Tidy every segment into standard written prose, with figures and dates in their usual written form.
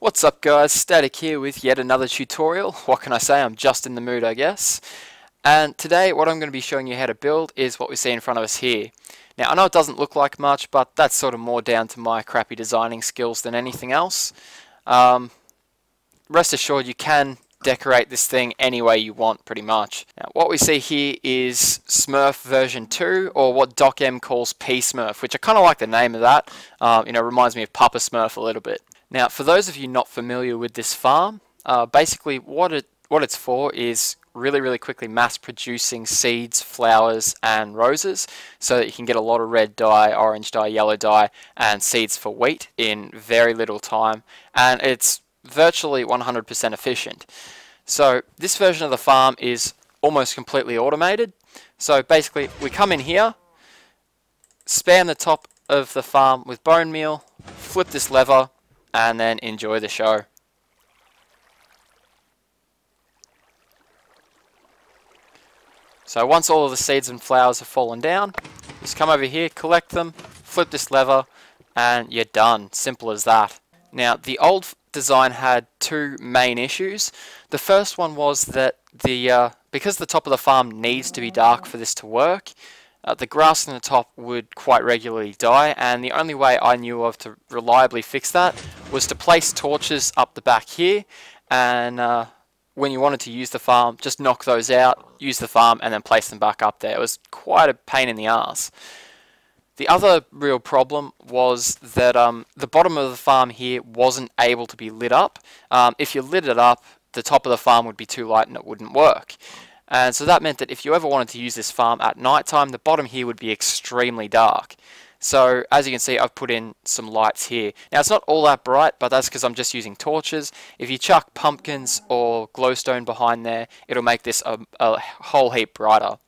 What's up guys, Static here with yet another tutorial. What can I say, I'm just in the mood I guess. And today what I'm going to be showing you how to build is what we see in front of us here. Now I know it doesn't look like much, but that's sort of more down to my crappy designing skills than anything else. Rest assured you can decorate this thing any way you want pretty much. Now what we see here is Smurf version 2, or what Docm calls P-SMERF, which I kind of like the name of that. Reminds me of Papa Smurf a little bit. Now, for those of you not familiar with this farm, basically what it's for is really quickly mass producing seeds, flowers and roses so that you can get a lot of red dye, orange dye, yellow dye and seeds for wheat in very little time, and it's virtually 100% efficient. So this version of the farm is almost completely automated. So basically we come in here, spam the top of the farm with bone meal, flip this lever, and then enjoy the show. So once all of the seeds and flowers have fallen down, just come over here, collect them, flip this lever, and you're done. Simple as that. Now the old design had two main issues. The first one was that because the top of the farm needs to be dark for this to work, the grass on the top would quite regularly die, and the only way I knew of to reliably fix that was to place torches up the back here, and when you wanted to use the farm, just knock those out, use the farm, and then place them back up there. It was quite a pain in the ass. The other real problem was that the bottom of the farm here wasn't able to be lit up. If you lit it up, the top of the farm would be too light and it wouldn't work. And so that meant that if you ever wanted to use this farm at night time, the bottom here would be extremely dark. So as you can see, I've put in some lights here. Now it's not all that bright, but that's because I'm just using torches. If you chuck pumpkins or glowstone behind there, it'll make this a whole heap brighter.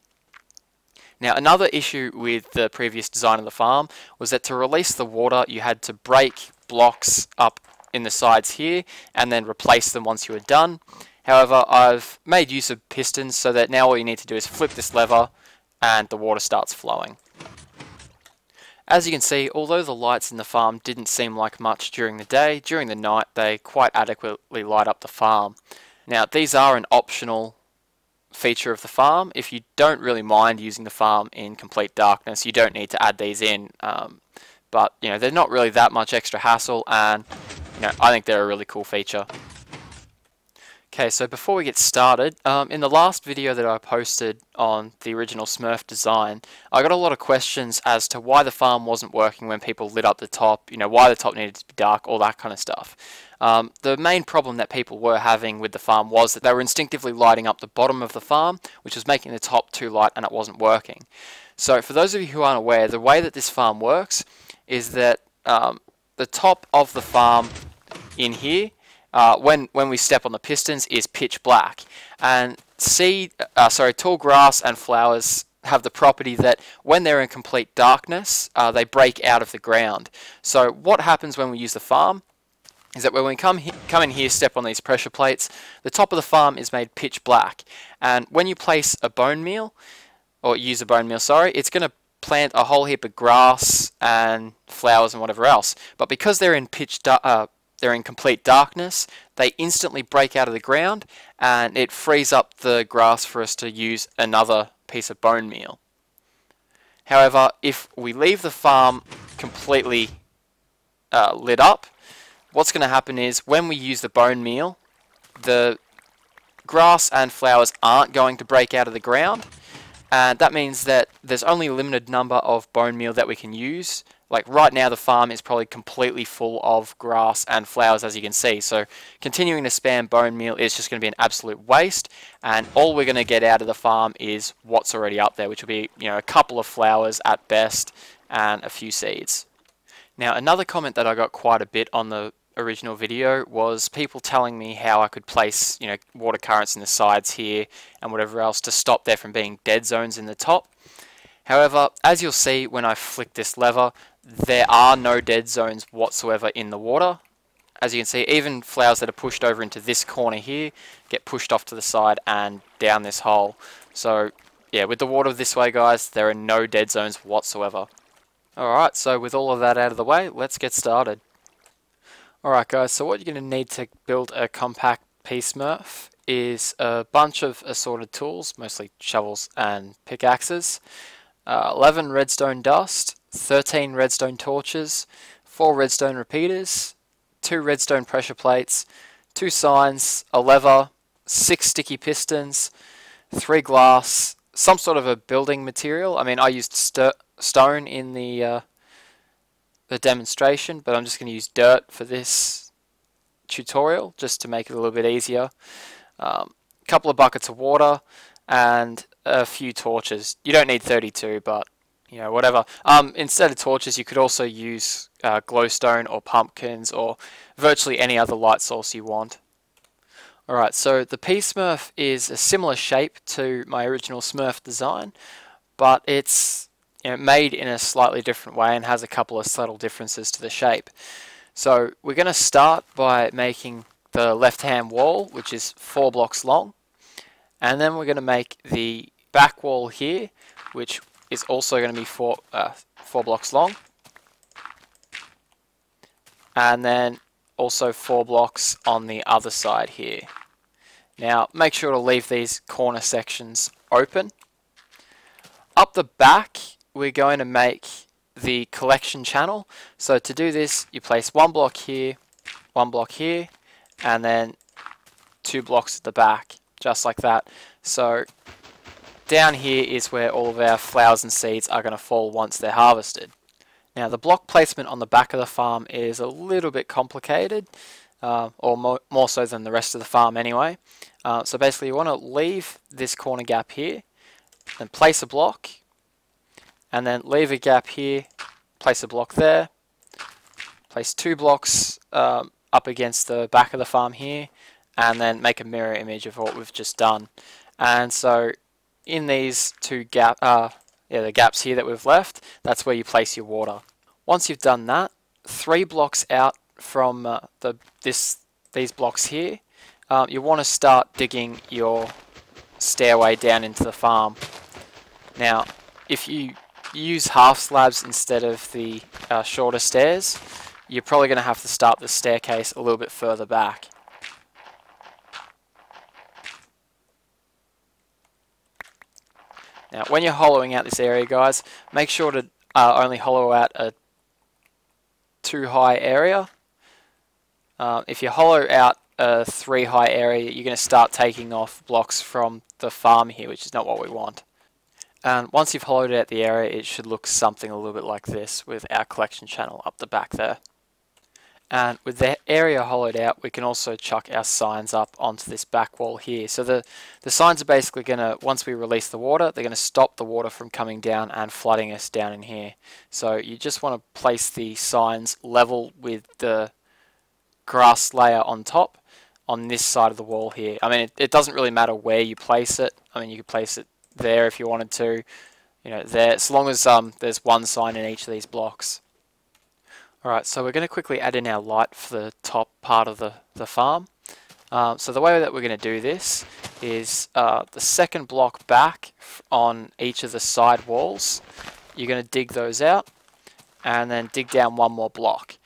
Now another issue with the previous design of the farm was that to release the water, you had to break blocks up in the sides here and then replace them once you were done. However, I've made use of pistons so that now all you need to do is flip this lever and the water starts flowing. As you can see, although the lights in the farm didn't seem like much during the day, during the night they quite adequately light up the farm. Now these are an optional feature of the farm. If you don't really mind using the farm in complete darkness, you don't need to add these in. But they're not really that much extra hassle, and I think they're a really cool feature. Okay, so before we get started, in the last video that I posted on the original Smurf design, I got a lot of questions as to why the farm wasn't working when people lit up the top, why the top needed to be dark, all that kind of stuff. The main problem that people were having with the farm was that they were instinctively lighting up the bottom of the farm, which was making the top too light and it wasn't working. So for those of you who aren't aware, the way that this farm works is that the top of the farm in here, when we step on the pistons, is pitch black, and tall grass and flowers have the property that when they're in complete darkness, they break out of the ground. So what happens when we use the farm is that when we come in here, step on these pressure plates, the top of the farm is made pitch black, and when you place a bone meal, or use a bone meal, it's going to plant a whole heap of grass and flowers and whatever else. But because they're in they're in complete darkness, they instantly break out of the ground, and it frees up the grass for us to use another piece of bone meal. However, if we leave the farm completely lit up, what's going to happen is when we use the bone meal, the grass and flowers aren't going to break out of the ground, and that means that there's only a limited number of bone meal that we can use. Like right now the farm is probably completely full of grass and flowers, as you can see, so continuing to spam bone meal is just going to be an absolute waste, and all we're going to get out of the farm is what's already up there, which will be a couple of flowers at best and a few seeds. Now another comment that I got quite a bit on the original video was people telling me how I could place water currents in the sides here and whatever else to stop there from being dead zones in the top. However, as you'll see when I flick this lever, there are no dead zones whatsoever in the water. As you can see, even flowers that are pushed over into this corner here get pushed off to the side and down this hole. So yeah, with the water this way guys, there are no dead zones whatsoever. Alright, so with all of that out of the way, let's get started. Alright guys, so what you're going to need to build a compact P-SMERF is a bunch of assorted tools, mostly shovels and pickaxes, 11 redstone dust, 13 redstone torches, 4 redstone repeaters, 2 redstone pressure plates, 2 signs, a lever, 6 sticky pistons, 3 glass, some sort of a building material. I mean, I used stone in the demonstration, but I'm just going to use dirt for this tutorial just to make it a little bit easier. A couple of buckets of water and a few torches. You don't need 32, but you know, whatever. Instead of torches, you could also use glowstone or pumpkins or virtually any other light source you want. Alright, so the P-SMERF is a similar shape to my original Smurf design, but it's made in a slightly different way and has a couple of subtle differences to the shape. So we're going to start by making the left-hand wall, which is 4 blocks long, and then we're going to make the back wall here, which is also going to be 4 blocks long, and then also 4 blocks on the other side here. Now make sure to leave these corner sections open. Up the back we're going to make the collection channel. So to do this, you place 1 block here, 1 block here, and then 2 blocks at the back, just like that. So down here is where all of our flowers and seeds are going to fall once they're harvested. Now the block placement on the back of the farm is a little bit complicated, or more so than the rest of the farm anyway. So basically you want to leave this corner gap here, then place a block, and then leave a gap here, place a block there, place 2 blocks up against the back of the farm here, and then make a mirror image of what we've just done. And so in these 2 the gaps here that we've left, that's where you place your water. Once you've done that, 3 blocks out from these blocks here, you want to start digging your stairway down into the farm. Now if you use half slabs instead of the shorter stairs, you're probably going to have to start the staircase a little bit further back. Now when you're hollowing out this area guys, make sure to only hollow out a too high area. If you hollow out a 3 high area, you're going to start taking off blocks from the farm here, which is not what we want. And once you've hollowed out the area, it should look something a little bit like this with our collection channel up the back there. And with the area hollowed out, we can also chuck our signs up onto this back wall here. So the signs are basically going to, once we release the water, they're going to stop the water from coming down and flooding us down in here. So you just want to place the signs level with the grass layer on top on this side of the wall here. I mean, it doesn't really matter where you place it. I mean, you could place it there if you wanted to, there, as long as there's 1 sign in each of these blocks. Alright, so we're going to quickly add in our light for the top part of the farm. So the way that we're going to do this is the second block back on each of the side walls, you're going to dig those out and then dig down 1 more block.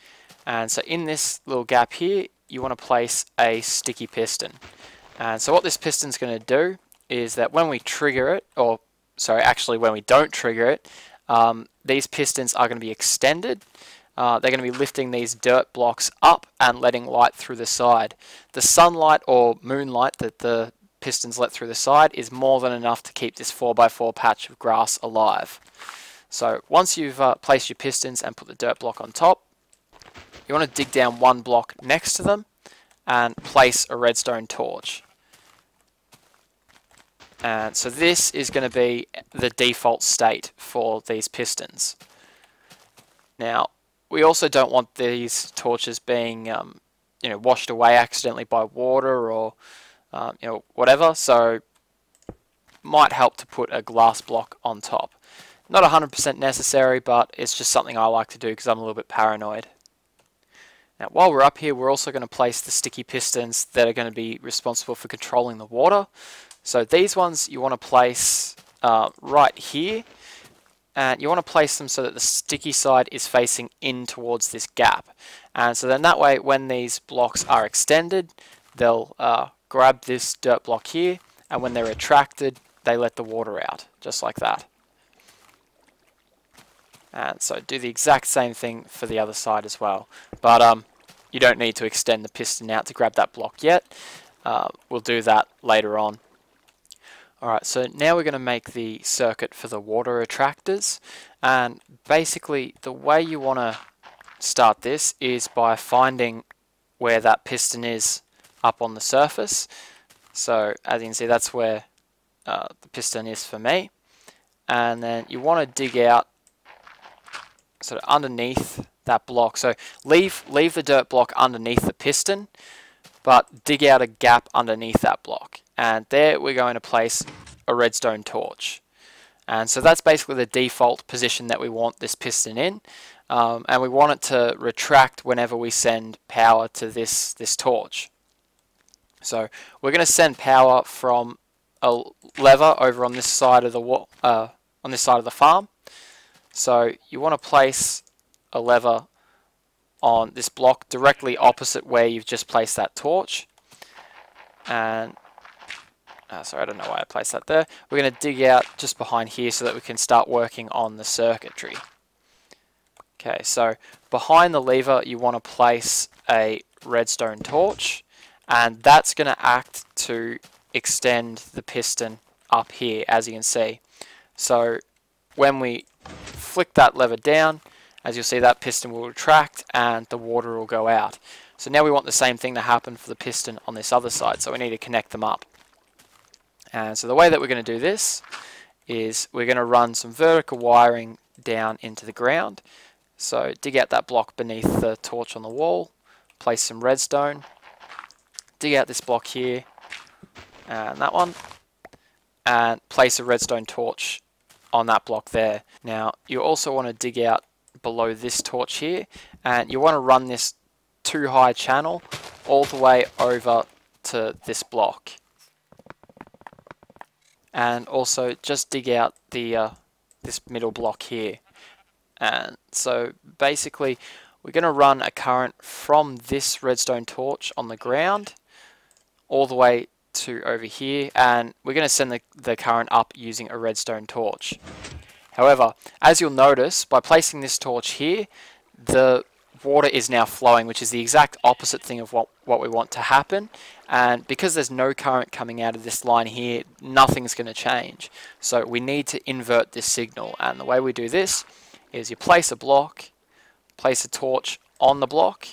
And so in this little gap here, you want to place a sticky piston. And so what this piston's going to do is that when we trigger it, or sorry, actually when we don't trigger it, these pistons are going to be extended. They're going to be lifting these dirt blocks up and letting light through the side. The sunlight or moonlight that the pistons let through the side is more than enough to keep this 4x4 patch of grass alive. So once you've placed your pistons and put the dirt block on top, you want to dig down 1 block next to them and place a redstone torch. And so this is going to be the default state for these pistons. Now we also don't want these torches being washed away accidentally by water or whatever, so might help to put a glass block on top. Not 100% necessary, but it's just something I like to do because I'm a little bit paranoid. Now while we're up here, we're also going to place the sticky pistons that are going to be responsible for controlling the water. So these ones you want to place right here, and you want to place them so that the sticky side is facing in towards this gap. And so then that way, when these blocks are extended, they'll grab this dirt block here, and when they're retracted, they let the water out, just like that. And so do the exact same thing for the other side as well. But you don't need to extend the piston out to grab that block yet. We'll do that later on. Alright, so now we're going to make the circuit for the water attractors, and basically the way you want to start this is by finding where that piston is up on the surface. So as you can see, that's where the piston is for me, and then you want to dig out sort of underneath that block. So leave the dirt block underneath the piston, but dig out a gap underneath that block, and there we're going to place a redstone torch. And so that's basically the default position that we want this piston in, and we want it to retract whenever we send power to this torch. So we're going to send power from a lever over on this side of the farm. So you want to place a lever on this block directly opposite where you've just placed that torch. And sorry, I don't know why I placed that there. We're going to dig out just behind here so that we can start working on the circuitry. Okay, so behind the lever you want to place a redstone torch, and that's going to act to extend the piston up here, as you can see. So when we flick that lever down, as you'll see, that piston will retract and the water will go out. So now we want the same thing to happen for the piston on this other side, so we need to connect them up. And so the way that we're going to do this is we're going to run some vertical wiring down into the ground. So dig out that block beneath the torch on the wall, place some redstone, dig out this block here and that one, and place a redstone torch on that block there. Now you also want to dig out below this torch here, and you want to run this 2-high channel all the way over to this block. And also just dig out the this middle block here. And so basically we're going to run a current from this redstone torch on the ground all the way to over here, and we're going to send the current up using a redstone torch. However, as you'll notice, by placing this torch here, the water is now flowing, which is the exact opposite thing of what we want to happen. And because there's no current coming out of this line here, nothing's going to change. So we need to invert this signal, and the way we do this is you place a block, place a torch on the block,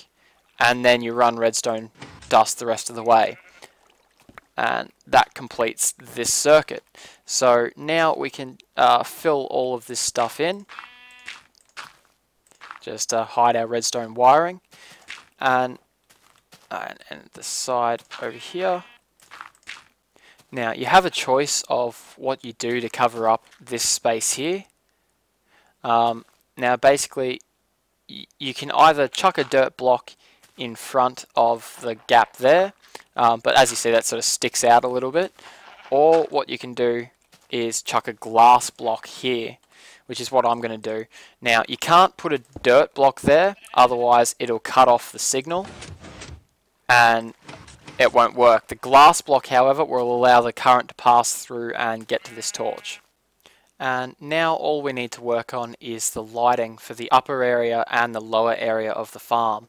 and then you run redstone dust the rest of the way. And that completes this circuit. So now we can fill all of this stuff in. Just hide our redstone wiring, and the side over here. Now you have a choice of what you do to cover up this space here. Now basically you can either chuck a dirt block in front of the gap there, but as you see that sort of sticks out a little bit, or what you can do is chuck a glass block here, which is what I'm going to do. Now you can't put a dirt block there, otherwise it'll cut off the signal and it won't work. The glass block, however, will allow the current to pass through and get to this torch. And now all we need to work on is the lighting for the upper area and the lower area of the farm.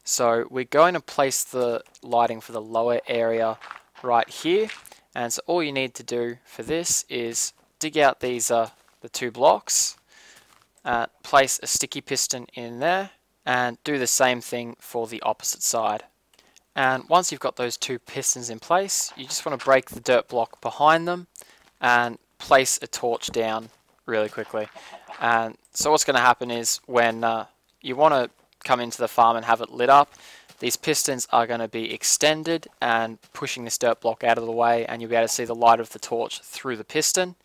So we're going to place the lighting for the lower area right here, and so all you need to do for this is dig out these the 2 blocks, place a sticky piston in there, and do the same thing for the opposite side. And once you've got those 2 pistons in place, you just want to break the dirt block behind them and place a torch down really quickly. And so what's going to happen is when you want to come into the farm and have it lit up, these pistons are going to be extended and pushing this dirt block out of the way, and you'll be able to see the light of the torch through the piston.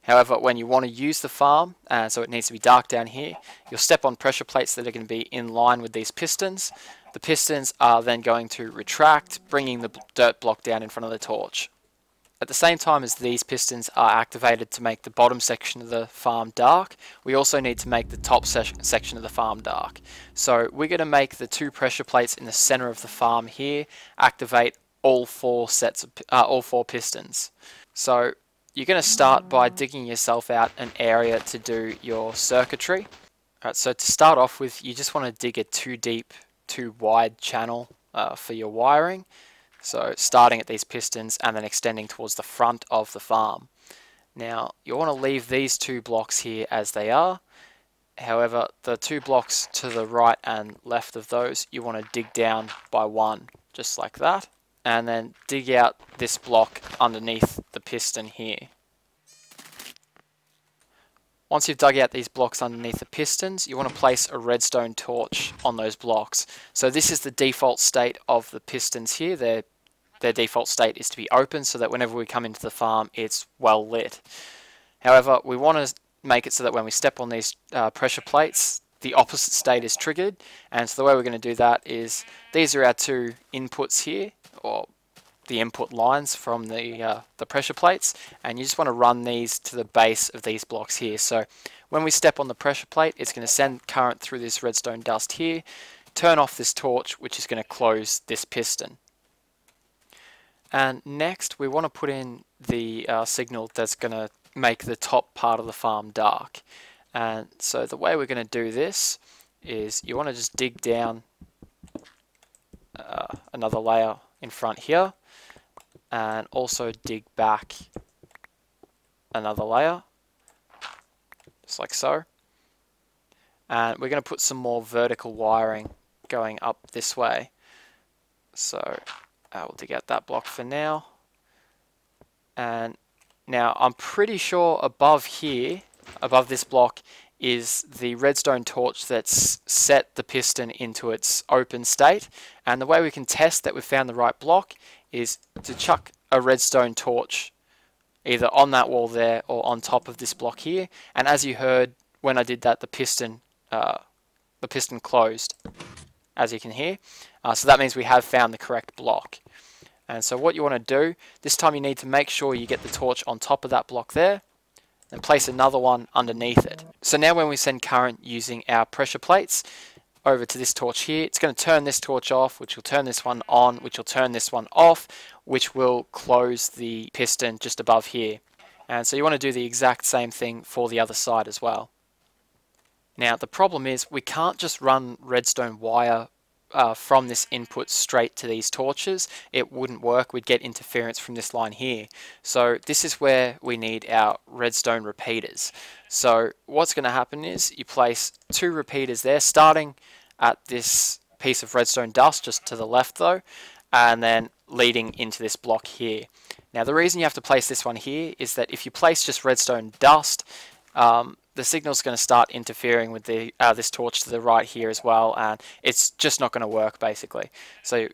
However, when you want to use the farm, so it needs to be dark down here, you'll step on pressure plates that are going to be in line with these pistons. The pistons are then going to retract, bringing the dirt block down in front of the torch. at the same time as these pistons are activated to make the bottom section of the farm dark, we also need to make the top section of the farm dark. So we're going to make the 2 pressure plates in the center of the farm here activate all 4 pistons. So you're going to start by digging yourself out an area to do your circuitry. Alright, so to start off with, you just want to dig a too deep, too wide channel for your wiring. So starting at these pistons and then extending towards the front of the farm. Now you want to leave these 2 blocks here as they are. However, the 2 blocks to the right and left of those, you want to dig down by 1, just like that. And then dig out this block underneath the piston here. Once you've dug out these blocks underneath the pistons, you want to place a redstone torch on those blocks. So this is the default state of the pistons here. Their default state is to be open so that whenever we come into the farm, it's well lit. However, we want to make it so that when we step on these pressure plates, the opposite state is triggered. And so the way we're going to do that is, these are our 2 inputs here, or the input lines from the pressure plates, and you just want to run these to the base of these blocks here. So when we step on the pressure plate, it's going to send current through this redstone dust here, turn off this torch, which is going to close this piston. And next we want to put in the signal that's going to make the top part of the farm dark. And so the way we're going to do this is, you want to just dig down another layer in front here, and also dig back another layer, just like so. And we're going to put some more vertical wiring going up this way. So we'll dig out that block for now. And now I'm pretty sure above here, above this block, is the redstone torch that's set the piston into its open state. And the way we can test that we've found the right block is to chuck a redstone torch either on that wall there or on top of this block here. And as you heard when I did that, the piston closed, as you can hear. So that means we have found the correct block. And so what you want to do, this time you need to make sure you get the torch on top of that block there, and place another one underneath it. So now when we send current using our pressure plates over to this torch here, it's going to turn this torch off, which will turn this one on, which will turn this one off, which will close the piston just above here. And so you want to do the exact same thing for the other side as well. Now the problem is, we can't just run redstone wire from this input straight to these torches. It wouldn't work. We'd get interference from this line here. So this is where we need our redstone repeaters. So what's going to happen is, you place 2 repeaters there, starting at this piece of redstone dust just to the left though, and then leading into this block here. Now the reason you have to place this one here is that if you place just redstone dust, the signal's going to start interfering with the this torch to the right here as well, and it's just not going to work basically. So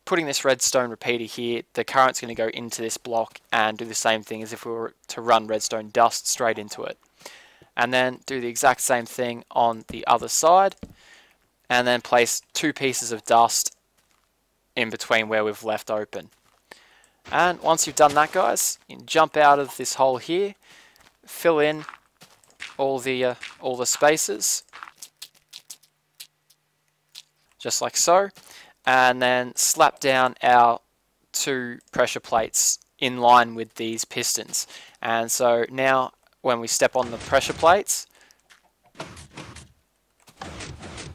putting this redstone repeater here, the current's going to go into this block and do the same thing as if we were to run redstone dust straight into it. And then do the exact same thing on the other side, and then place 2 pieces of dust in between where we've left open. And once you've done that, guys, you can jump out of this hole here, fill in all the spaces, just like so, and then slap down our 2 pressure plates in line with these pistons. And so now when we step on the pressure plates,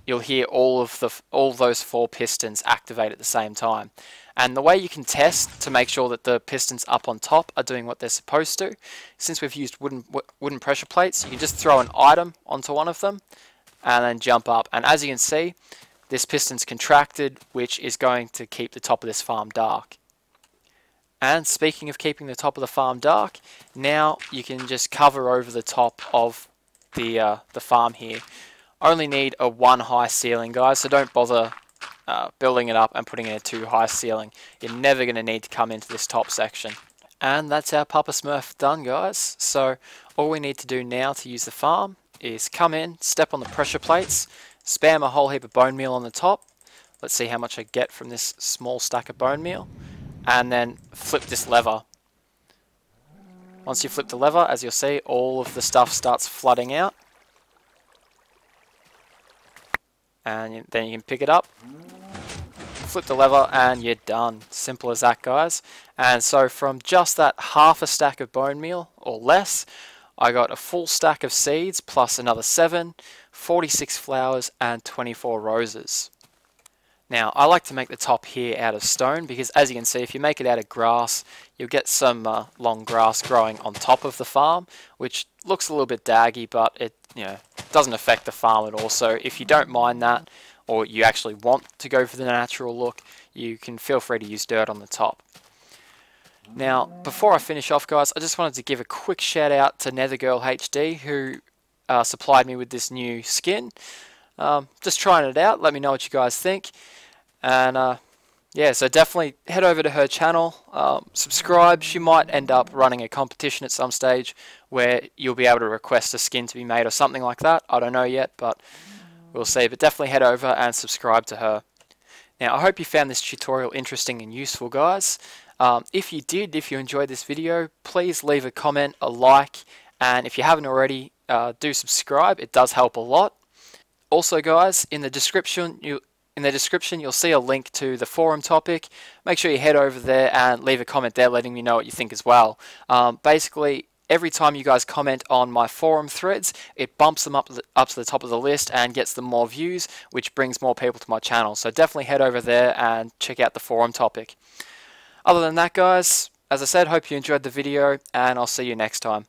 you'll hear all those 4 pistons activate at the same time. And the way you can test to make sure that the pistons up on top are doing what they're supposed to, since we've used wooden pressure plates, you can just throw an item onto one of them and then jump up. And as you can see, this piston's contracted, which is going to keep the top of this farm dark. And speaking of keeping the top of the farm dark, now you can just cover over the top of the farm here. Only need a 1 high ceiling, guys, so don't bother building it up and putting in a 2 high ceiling. You're never going to need to come into this top section. And that's our P-SMERF done, guys. So all we need to do now to use the farm is come in, step on the pressure plates, spam a whole heap of bone meal on the top. Let's see how much I get from this small stack of bone meal. And then flip this lever. Once you flip the lever, as you'll see, all of the stuff starts flooding out. And then you can pick it up, flip the lever, and you're done. Simple as that, guys. And so from just that half a stack of bone meal or less, I got a full stack of seeds plus another 7, 46 flowers, and 24 roses. Now, I like to make the top here out of stone because, as you can see, if you make it out of grass, you'll get some long grass growing on top of the farm, which looks a little bit daggy, but it doesn't affect the farm at all. So if you don't mind that, or you actually want to go for the natural look, you can feel free to use dirt on the top. Now, before I finish off, guys, I just wanted to give a quick shout out to NetherGirlHD, who supplied me with this new skin. Just trying it out. Let me know what you guys think. And yeah, so definitely head over to her channel, subscribe. She might end up running a competition at some stage where you'll be able to request a skin to be made or something like that. I don't know yet, but we'll see. But definitely head over and subscribe to her. Now, I hope you found this tutorial interesting and useful, guys. If you did, if you enjoyed this video, please leave a comment, a like, and if you haven't already, do subscribe. It does help a lot. Also, guys, in the description you'll see a link to the forum topic. Make sure you head over there and leave a comment there letting me know what you think as well. Basically, every time you guys comment on my forum threads, it bumps them up to the top of the list and gets them more views, which brings more people to my channel. So definitely head over there and check out the forum topic. Other than that, guys, as I said, hope you enjoyed the video, and I'll see you next time.